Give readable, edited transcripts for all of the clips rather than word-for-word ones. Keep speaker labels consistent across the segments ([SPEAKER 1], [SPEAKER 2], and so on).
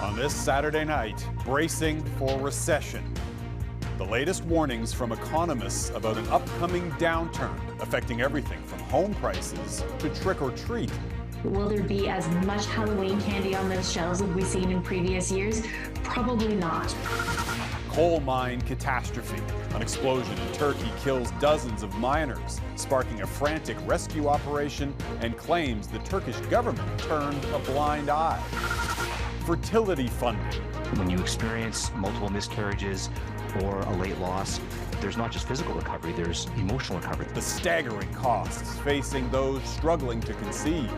[SPEAKER 1] On this Saturday night, bracing for recession. The latest warnings from economists about an upcoming downturn affecting everything from home prices to trick or treat.
[SPEAKER 2] Will there be as much Halloween candy on those shelves as we've seen in previous years? Probably not.
[SPEAKER 1] Coal mine catastrophe. An explosion in Turkey kills dozens of miners, sparking a frantic rescue operation and claims the Turkish government turned a blind eye. Fertility funding.
[SPEAKER 3] When you experience multiple miscarriages or a late loss, there's not just physical recovery, there's emotional recovery.
[SPEAKER 1] The staggering costs facing those struggling to conceive.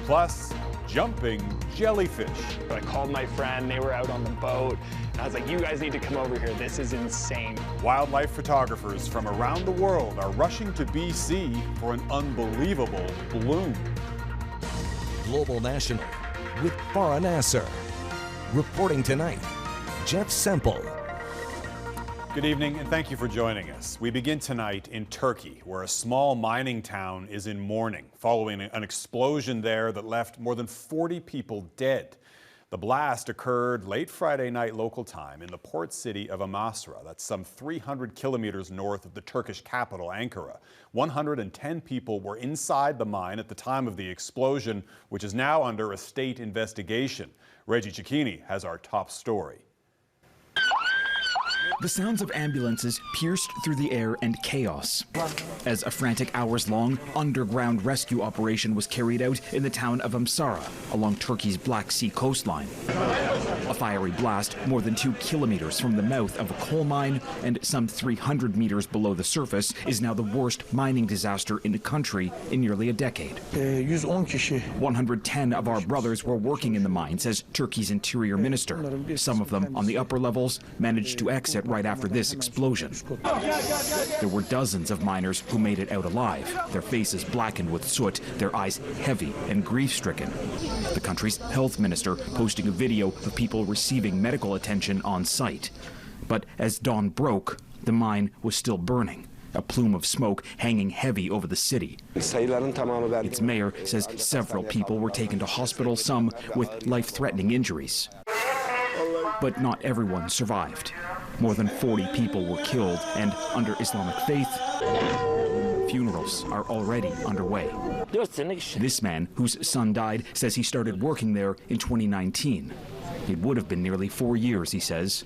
[SPEAKER 1] Plus, jumping jellyfish.
[SPEAKER 4] I called my friend, they were out on the boat, and I was like, you guys need to come over here, this is insane.
[SPEAKER 1] Wildlife photographers from around the world are rushing to BC for an unbelievable bloom.
[SPEAKER 5] Global National with Farah Nasser. Reporting tonight, Jeff Semple.
[SPEAKER 1] Good evening and thank you for joining us. We begin tonight in Turkey, where a small mining town is in mourning following an explosion there that left more than 40 people dead. The blast occurred late Friday night local time in the port city of Amasra. That's some 300 kilometers north of the Turkish capital, Ankara. 110 people were inside the mine at the time of the explosion, which is now under a state investigation. Reggie Cecchini has our top story.
[SPEAKER 6] The sounds of ambulances pierced through the air and chaos as a frantic hours-long underground rescue operation was carried out in the town of Amasra along Turkey's Black Sea coastline. A fiery blast more than 2 kilometers from the mouth of a coal mine and some 300 meters below the surface is now the worst mining disaster in the country in nearly a decade. 110 of our brothers were working in the mine, says Turkey's interior minister. Some of them on the upper levels managed to exit right after this explosion. There were dozens of miners who made it out alive, their faces blackened with soot, their eyes heavy and grief-stricken. The country's health minister posting a video of people receiving medical attention on site. But as dawn broke, the mine was still burning, a plume of smoke hanging heavy over the city. Its mayor says several people were taken to hospital, some with life-threatening injuries. But not everyone survived. More than 40 people were killed, and under Islamic faith, funerals are already underway. This man, whose son died, says he started working there in 2019. It would have been nearly 4 years, he says.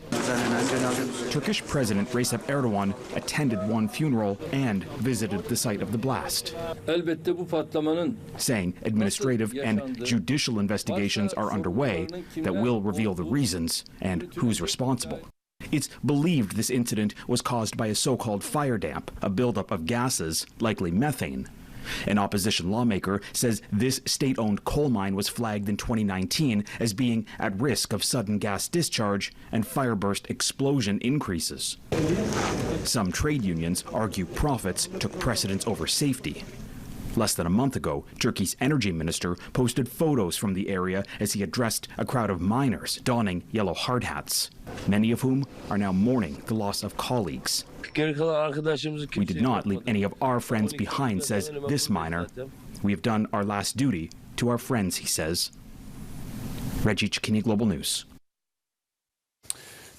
[SPEAKER 6] Turkish President Recep Erdoğan attended one funeral and visited the site of the blast, saying administrative and judicial investigations are underway that will reveal the reasons and who's responsible. It's believed this incident was caused by a so-called fire damp, a buildup of gases, likely methane. An opposition lawmaker says this state-owned coal mine was flagged in 2019 as being at risk of sudden gas discharge and fireburst explosion increases. Some trade unions argue profits took precedence over safety. Less than a month ago, Turkey's energy minister posted photos from the area as he addressed a crowd of miners donning yellow hard hats, many of whom are now mourning the loss of colleagues. We did not leave any of our friends behind, says this miner. We have done our last duty to our friends, he says. Reggie Cecchini, Global News.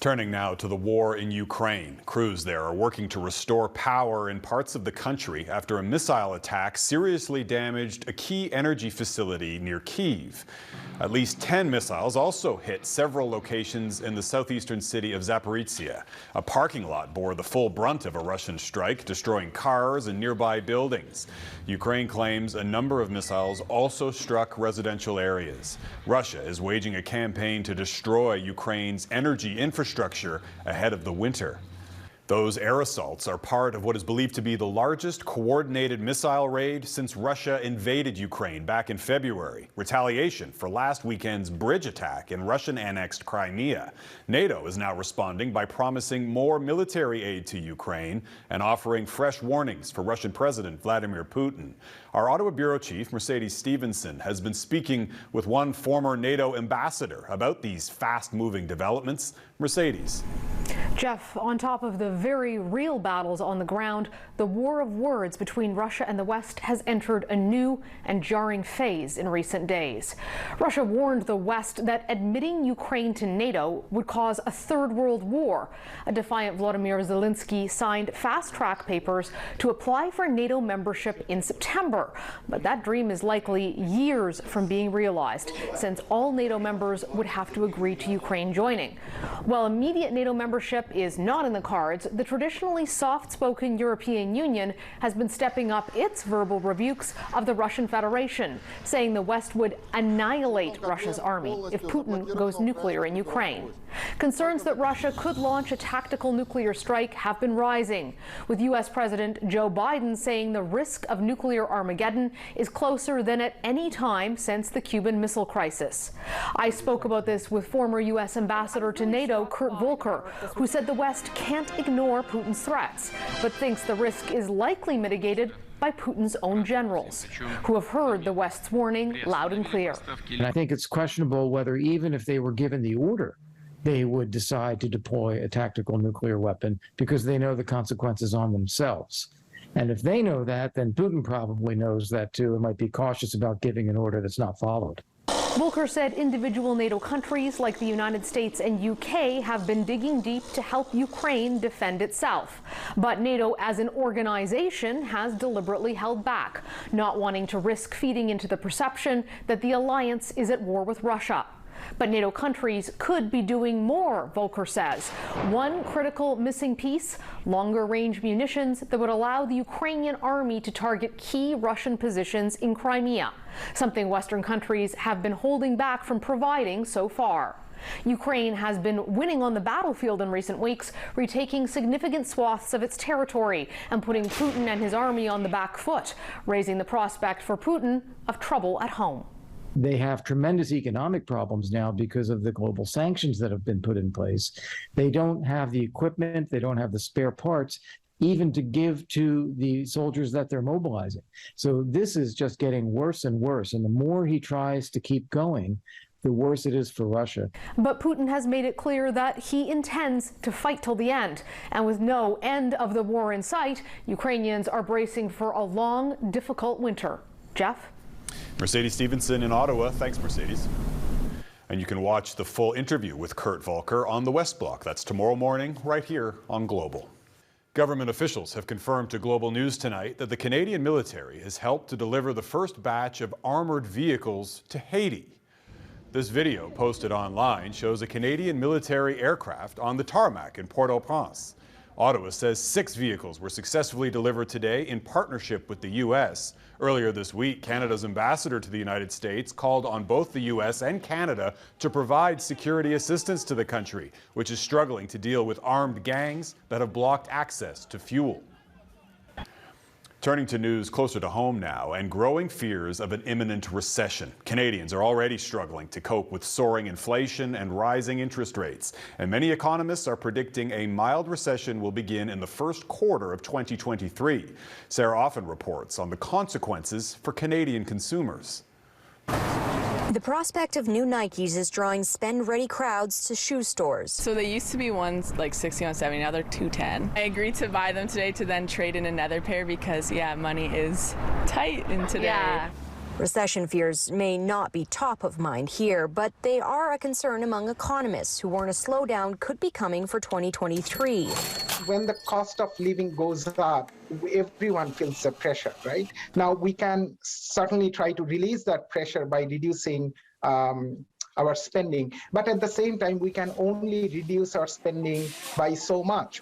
[SPEAKER 1] Turning now to the war in Ukraine. Crews there are working to restore power in parts of the country after a missile attack seriously damaged a key energy facility near Kyiv. At least 10 missiles also hit several locations in the southeastern city of Zaporizhzhia. A parking lot bore the full brunt of a Russian strike, destroying cars and nearby buildings. Ukraine claims a number of missiles also struck residential areas. Russia is waging a campaign to destroy Ukraine's energy infrastructure ahead of the winter. Those air assaults are part of what is believed to be the largest coordinated missile raid since Russia invaded Ukraine back in February. Retaliation for last weekend's bridge attack in Russian-annexed Crimea. NATO is now responding by promising more military aid to Ukraine and offering fresh warnings for Russian President Vladimir Putin. Our Ottawa Bureau Chief, Mercedes Stevenson, has been speaking with one former NATO ambassador about these fast-moving developments. Mercedes.
[SPEAKER 7] Jeff, on top of the very real battles on the ground, the war of words between Russia and the West has entered a new and jarring phase in recent days. Russia warned the West that admitting Ukraine to NATO would cause a third world war. A defiant Volodymyr Zelensky signed fast-track papers to apply for NATO membership in September. But that dream is likely years from being realized, since all NATO members would have to agree to Ukraine joining. While immediate NATO membership is not in the cards, the traditionally soft-spoken European Union has been stepping up its verbal rebukes of the Russian Federation, saying the West would annihilate Russia's army if Putin goes nuclear in Ukraine. Concerns that Russia could launch a tactical nuclear strike have been rising, with U.S. President Joe Biden saying the risk of nuclear Armageddon is closer than at any time since the Cuban Missile Crisis. I spoke about this with former U.S. Ambassador to NATO, Kurt Volker, who said the West can't ignore Putin's threats, but thinks the risk is likely mitigated by Putin's own generals, who have heard the West's warning loud and clear.
[SPEAKER 8] And I think it's questionable whether even if they were given the order, they would decide to deploy a tactical nuclear weapon because they know the consequences on themselves. And if they know that, then Putin probably knows that too and might be cautious about giving an order that's not followed.
[SPEAKER 7] Volker said individual NATO countries like the United States and UK have been digging deep to help Ukraine defend itself. But NATO as an organization has deliberately held back, not wanting to risk feeding into the perception that the alliance is at war with Russia. But NATO countries could be doing more, Volker says. One critical missing piece, longer-range munitions that would allow the Ukrainian army to target key Russian positions in Crimea, something Western countries have been holding back from providing so far. Ukraine has been winning on the battlefield in recent weeks, retaking significant swaths of its territory and putting Putin and his army on the back foot, raising the prospect for Putin of trouble at home.
[SPEAKER 8] They have tremendous economic problems now because of the global sanctions that have been put in place. They don't have the equipment, they don't have the spare parts, even to give to the soldiers that they're mobilizing. So this is just getting worse and worse. And the more he tries to keep going, the worse it is for Russia.
[SPEAKER 7] But Putin has made it clear that he intends to fight till the end. And with no end of the war in sight, Ukrainians are bracing for a long, difficult winter. Jeff?
[SPEAKER 1] Mercedes Stevenson in Ottawa. Thanks, Mercedes. And you can watch the full interview with Kurt Volker on the West Block. That's tomorrow morning, right here on Global. Government officials have confirmed to Global News tonight that the Canadian military has helped to deliver the first batch of armored vehicles to Haiti. This video posted online shows a Canadian military aircraft on the tarmac in Port-au-Prince. Ottawa says 6 vehicles were successfully delivered today in partnership with the U.S. Earlier this week, Canada's ambassador to the United States called on both the U.S. and Canada to provide security assistance to the country, which is struggling to deal with armed gangs that have blocked access to fuel. Turning to news closer to home now, and growing fears of an imminent recession. Canadians are already struggling to cope with soaring inflation and rising interest rates. And many economists are predicting a mild recession will begin in the first quarter of 2023. Sarah Offin reports on the consequences for Canadian consumers.
[SPEAKER 9] The prospect of new Nikes is drawing spend-ready crowds to shoe stores.
[SPEAKER 10] So they used to be ones like $61.70, now they're $210. I agreed to buy them today to then trade in another pair because, yeah, money is tight in today.
[SPEAKER 9] Yeah. Recession fears may not be top of mind here, but they are a concern among economists who warn a slowdown could be coming for 2023.
[SPEAKER 11] When the cost of living goes up, everyone feels the pressure, right? Now, we can certainly try to release that pressure by reducing our spending, but at the same time, we can only reduce our spending by so much.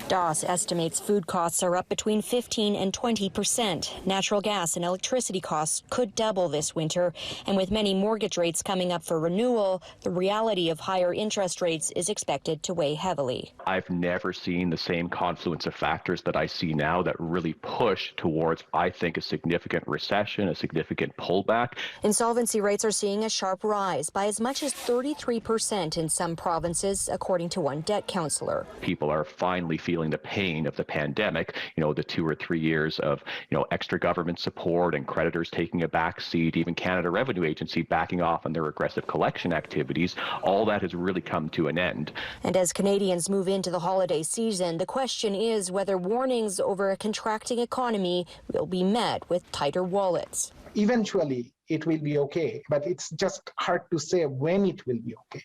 [SPEAKER 9] DOS estimates food costs are up between 15% and 20%. Natural gas and electricity costs could double this winter. And with many mortgage rates coming up for renewal, the reality of higher interest rates is expected to weigh heavily.
[SPEAKER 12] I've never seen the same confluence of factors that I see now that really push towards, I think, a significant recession, a significant pullback.
[SPEAKER 9] Insolvency rates are seeing a sharp rise by as much as 33% in some provinces, according to one debt counselor.
[SPEAKER 12] People are finally feeling feeling the pain of the pandemic, the 2 or 3 years of, extra government support and creditors taking a back seat, even Canada Revenue Agency backing off on their aggressive collection activities. All that has really come to an end.
[SPEAKER 9] And as Canadians move into the holiday season, the question is whether warnings over a contracting economy will be met with tighter wallets.
[SPEAKER 11] Eventually, it will be okay, but it's just hard to say when it will be okay.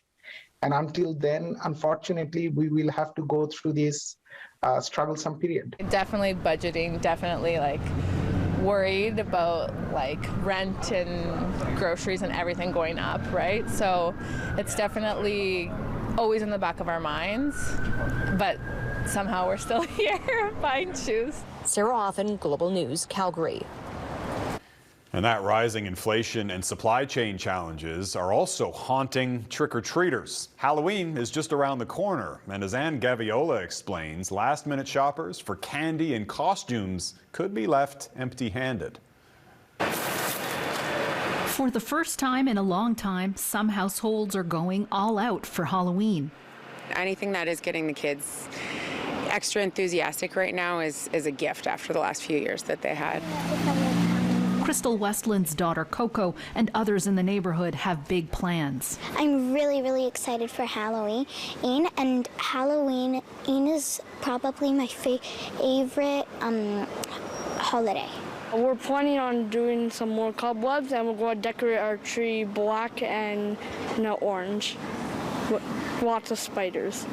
[SPEAKER 11] And until then, unfortunately, we will have to go through this strugglesome period.
[SPEAKER 10] Definitely budgeting, definitely worried about rent and groceries and everything going up, right? So it's definitely always in the back of our minds, but somehow we're still here buying shoes.
[SPEAKER 9] Sarah Offin, Global News, Calgary.
[SPEAKER 1] And that rising inflation and supply chain challenges are also haunting trick-or-treaters. Halloween is just around the corner, and as Anne Gaviola explains, last-minute shoppers for candy and costumes could be left empty-handed.
[SPEAKER 13] For the first time in a long time, some households are going all out for Halloween.
[SPEAKER 14] Anything that is getting the kids extra enthusiastic right now is a gift after the last few years that they had.
[SPEAKER 13] Crystal Westland's daughter Coco and others in the neighborhood have big plans.
[SPEAKER 15] I'm really excited for Halloween, and Halloween is probably my favorite holiday.
[SPEAKER 16] We're planning on doing some more cobwebs, and we're going to decorate our tree black and orange. Lots of spiders.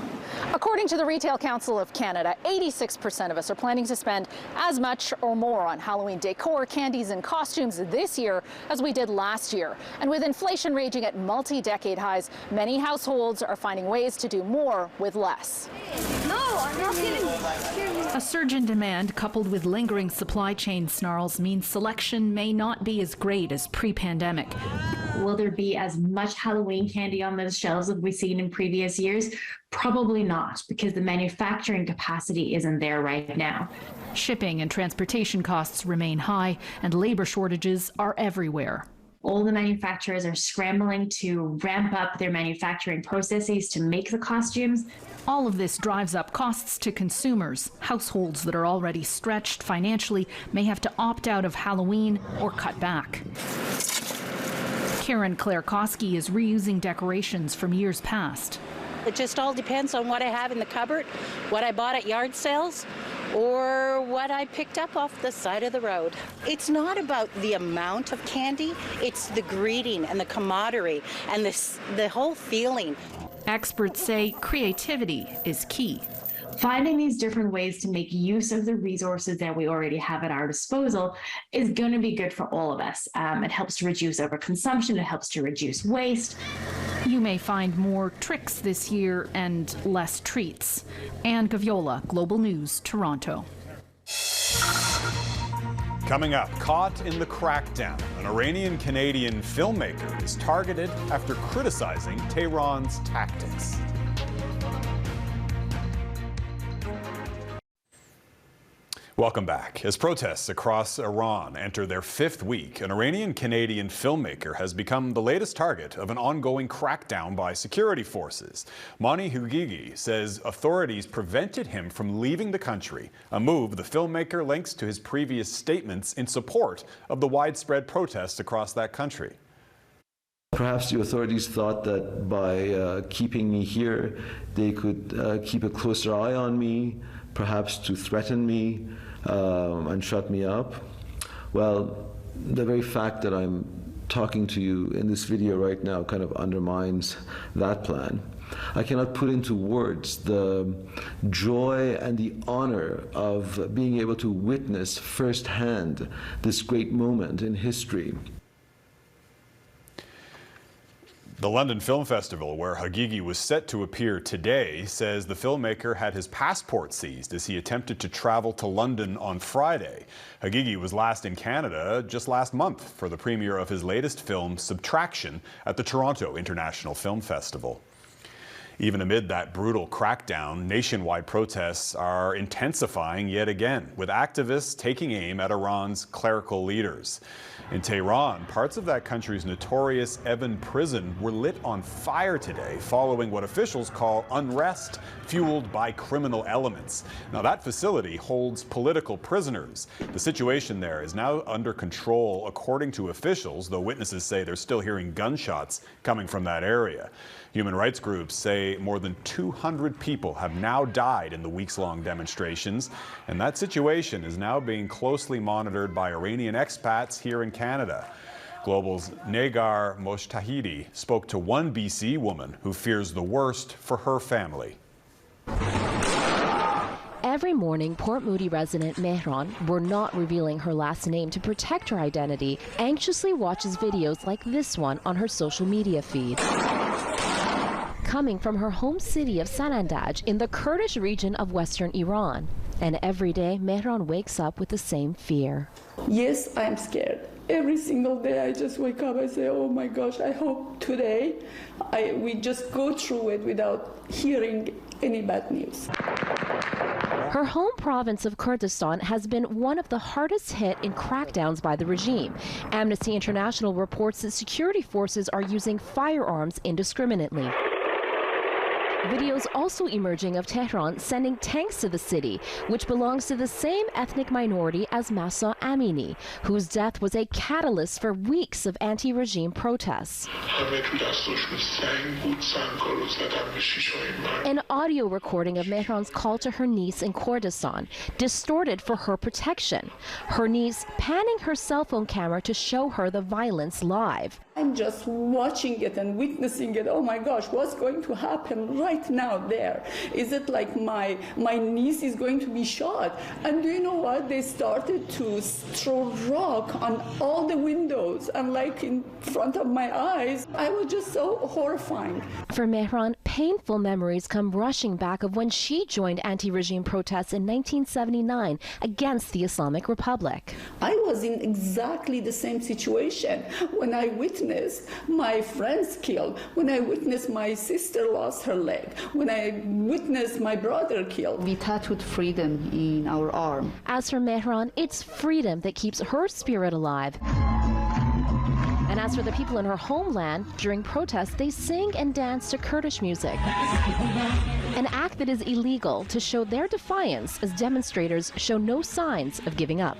[SPEAKER 17] According to the Retail Council of Canada, 86% of us are planning to spend as much or more on Halloween decor, candies and costumes this year as we did last year. And with inflation raging at multi-decade highs, many households are finding ways to do more with less.
[SPEAKER 15] No, I'm not kidding.
[SPEAKER 13] A surge in demand coupled with lingering supply chain snarls means selection may not be as great as pre-pandemic.
[SPEAKER 2] Will there be as much Halloween candy on those shelves as we've seen in previous years? Probably not, because the manufacturing capacity isn't there right now.
[SPEAKER 13] Shipping and transportation costs remain high, and labor shortages are everywhere.
[SPEAKER 2] All the manufacturers are scrambling to ramp up their manufacturing processes to make the costumes.
[SPEAKER 13] All of this drives up costs to consumers. Households that are already stretched financially may have to opt out of Halloween or cut back. Karen Claire-Koski is reusing decorations from years past.
[SPEAKER 18] It just all depends on what I have in the cupboard, what I bought at yard sales, or what I picked up off the side of the road. It's not about the amount of candy, it's the greeting and the camaraderie and the whole feeling.
[SPEAKER 13] Experts say creativity is key.
[SPEAKER 2] Finding these different ways to make use of the resources that we already have at our disposal is going to be good for all of us. It helps to reduce overconsumption, it helps to reduce waste.
[SPEAKER 13] You may find more tricks this year and less treats. Anne Gaviola, Global News, Toronto.
[SPEAKER 1] Coming up, caught in the crackdown, an Iranian-Canadian filmmaker is targeted after criticizing Tehran's tactics. Welcome back. As protests across Iran enter their 5th week, an Iranian-Canadian filmmaker has become the latest target of an ongoing crackdown by security forces. Mani Hugigi says authorities prevented him from leaving the country, a move the filmmaker links to his previous statements in support of the widespread protests across that country.
[SPEAKER 19] Perhaps the authorities thought that by keeping me here, they could keep a closer eye on me, perhaps to threaten me and shut me up. Well, the very fact that I'm talking to you in this video right now kind of undermines that plan. I cannot put into words the joy and the honor of being able to witness firsthand this great moment in history.
[SPEAKER 1] The London Film Festival, where Hugigi was set to appear today, says the filmmaker had his passport seized as he attempted to travel to London on Friday. Hugigi was last in Canada just last month for the premiere of his latest film, Subtraction, at the Toronto International Film Festival. Even amid that brutal crackdown, nationwide protests are intensifying yet again, with activists taking aim at Iran's clerical leaders. In Tehran, parts of that country's notorious Evin prison were lit on fire today, following what officials call unrest fueled by criminal elements. Now, that facility holds political prisoners. The situation there is now under control, according to officials, though witnesses say they're still hearing gunshots coming from that area. Human rights groups say more than 200 people have now died in the weeks-long demonstrations, and that situation is now being closely monitored by Iranian expats here in Canada. Global's Negar Moshtahidi spoke to one BC woman who fears the worst for her family.
[SPEAKER 20] Every morning, Port Moody resident Mehran, we're not revealing her last name to protect her identity, anxiously watches videos like this one on her social media feed. Coming from her home city of Sanandaj in the Kurdish region of western Iran. And every day, Mehran wakes up with the same fear.
[SPEAKER 21] Yes, I'm scared. Every single day I just wake up, I say, oh my gosh, I hope today we just go through it without hearing any bad news.
[SPEAKER 20] Her home province of Kurdistan has been one of the hardest hit in crackdowns by the regime. Amnesty International reports that security forces are using firearms indiscriminately. Videos also emerging of Tehran sending tanks to the city, which belongs to the same ethnic minority as Mahsa Amini, whose death was a catalyst for weeks of anti-regime protests. An audio recording of Mehran's call to her niece in Kurdistan, distorted for her protection. Her niece panning her cell phone camera to show her the violence live.
[SPEAKER 21] I'm just watching it and witnessing it. Oh my gosh, what's going to happen right now there? Is it like my niece is going to be shot? And do you know what? They started to throw rock on all the windows and like in front of my eyes. I was just so horrifying.
[SPEAKER 20] For Mehran, painful memories come rushing back of when she joined anti-regime protests in 1979 against the Islamic Republic.
[SPEAKER 21] I was in exactly the same situation when I witnessed my friends killed, when I witnessed my sister lost her leg, when I witnessed my brother killed.
[SPEAKER 22] We tattooed freedom in our arm.
[SPEAKER 20] As for Mehran, it's freedom that keeps her spirit alive. And as for the people in her homeland, during protests, they sing and dance to Kurdish music. An act that is illegal to show their defiance as demonstrators show no signs of giving up.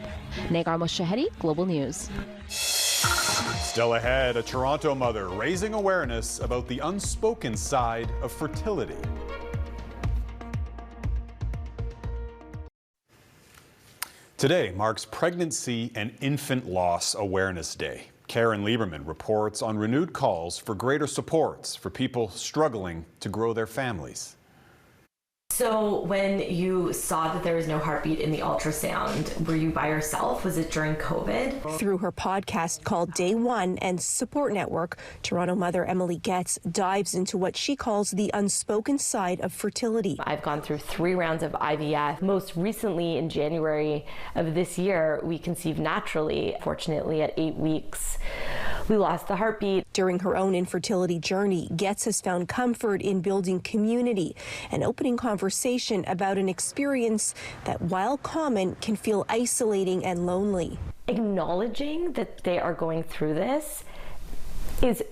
[SPEAKER 20] Negar Moshtahidi, Global News.
[SPEAKER 1] Still ahead, a Toronto mother raising awareness about the unspoken side of fertility. Today marks Pregnancy and Infant Loss Awareness Day. Karen Lieberman reports on renewed calls for greater supports for people struggling to grow their families.
[SPEAKER 23] So when you saw that there was no heartbeat in the ultrasound, were you by yourself? Was it during COVID?
[SPEAKER 24] Through her podcast called Day One and support network, Toronto mother Emily Getz dives into what she calls the unspoken side of fertility.
[SPEAKER 23] I've gone through 3 rounds of IVF. Most recently in January of this year, we conceived naturally. Fortunately, at 8 weeks, we lost the heartbeat.
[SPEAKER 24] During her own infertility journey, Getz has found comfort in building community and opening conversation about an experience that, while common, can feel isolating and lonely.
[SPEAKER 23] Acknowledging that they are going through this is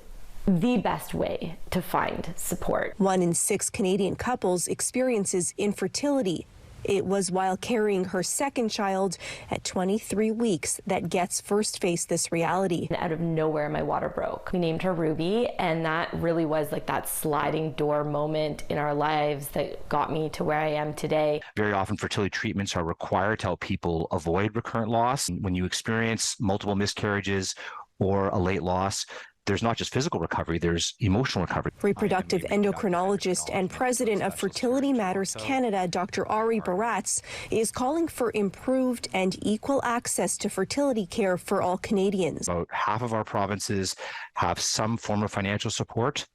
[SPEAKER 23] the best way to find support.
[SPEAKER 24] 1 in 6 Canadian couples experiences infertility. It was while carrying her second child at 23 weeks that Getz first faced this reality.
[SPEAKER 23] Out of nowhere, my water broke. We named her Ruby, and that really was like that sliding door moment in our lives that got me to where I am today.
[SPEAKER 3] Very often fertility treatments are required to help people avoid recurrent loss. When you experience multiple miscarriages or a late loss, there's not just physical recovery, there's emotional recovery.
[SPEAKER 24] Reproductive endocrinologist and president of Fertility Matters Canada, Dr. Ari Baratz, is calling for improved and equal access to fertility care for all Canadians.
[SPEAKER 3] About half of our provinces have some form of financial support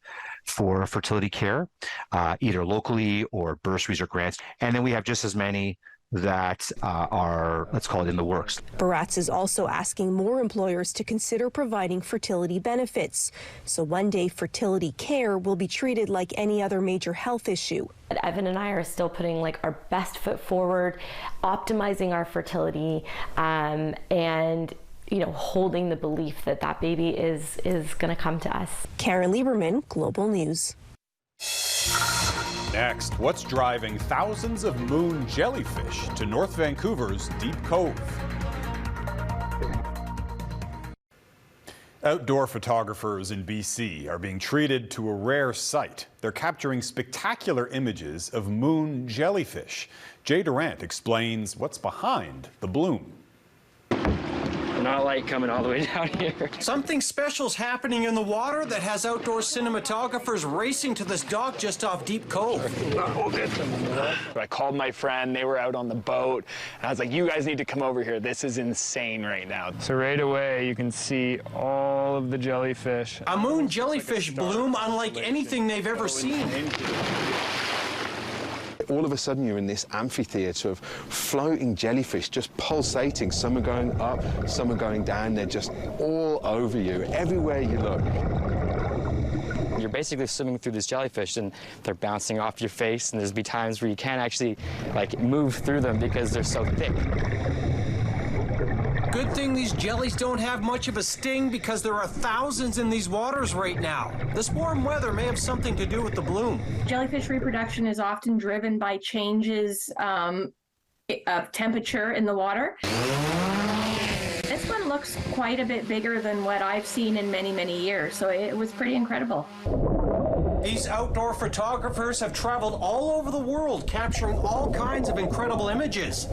[SPEAKER 3] for fertility care, either locally or bursaries or grants. And then we have just as many that are, let's call it, in the works.
[SPEAKER 24] Baratz is also asking more employers to consider providing fertility benefits, so one day fertility care will be treated like any other major health issue.
[SPEAKER 23] Evan and I are still putting like our best foot forward, optimizing our fertility, and holding the belief that that baby is going to come to us.
[SPEAKER 24] Karen Lieberman, Global News.
[SPEAKER 1] Next, what's driving thousands of moon jellyfish to North Vancouver's Deep Cove? Outdoor photographers in BC are being treated to a rare sight. They're capturing spectacular images of moon jellyfish. Jay Durant explains what's behind the bloom.
[SPEAKER 4] Not like coming all the way down here.
[SPEAKER 5] Something special's happening in the water that has outdoor cinematographers racing to this dock just off Deep Cove.
[SPEAKER 6] I called my friend, they were out on the boat, and I was like, you guys need to come over here. This is insane right now. So right away, you can see all of the jellyfish.
[SPEAKER 5] A moon jellyfish bloom unlike anything they've ever seen.
[SPEAKER 8] All of a sudden, you're in this amphitheater of floating jellyfish just pulsating. Some are going up, some are going down. They're just all over you, everywhere you look.
[SPEAKER 4] You're basically swimming through these jellyfish, and they're bouncing off your face, and there's be times where you can't actually move through them because they're so thick.
[SPEAKER 5] Good thing these jellies don't have much of a sting because there are thousands in these waters right now. This warm weather may have something to do with the bloom.
[SPEAKER 25] Jellyfish reproduction is often driven by changes of temperature in the water. This one looks quite a bit bigger than what I've seen in many, many years, so it was pretty incredible.
[SPEAKER 5] These outdoor photographers have traveled all over the world capturing all kinds of incredible images.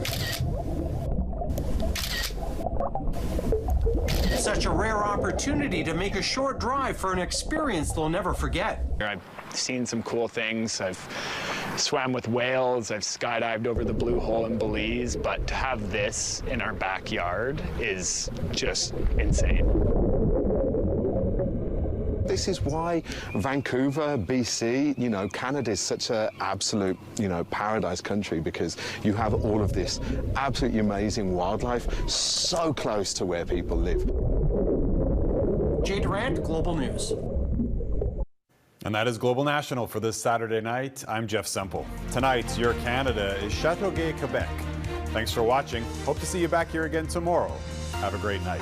[SPEAKER 5] Such a rare opportunity to make a short drive for an experience they'll never forget.
[SPEAKER 6] I've seen some cool things. I've swam with whales. I've skydived over the Blue Hole in Belize. But to have this in our backyard is just insane.
[SPEAKER 8] This is why Vancouver, BC, Canada is such an absolute, paradise country, because you have all of this absolutely amazing wildlife so close to where people live.
[SPEAKER 5] Jay Durant, Global News.
[SPEAKER 1] And that is Global National for this Saturday night. I'm Jeff Semple. Tonight, Your Canada is Chateauguay, Quebec. Thanks for watching. Hope to see you back here again tomorrow. Have a great night.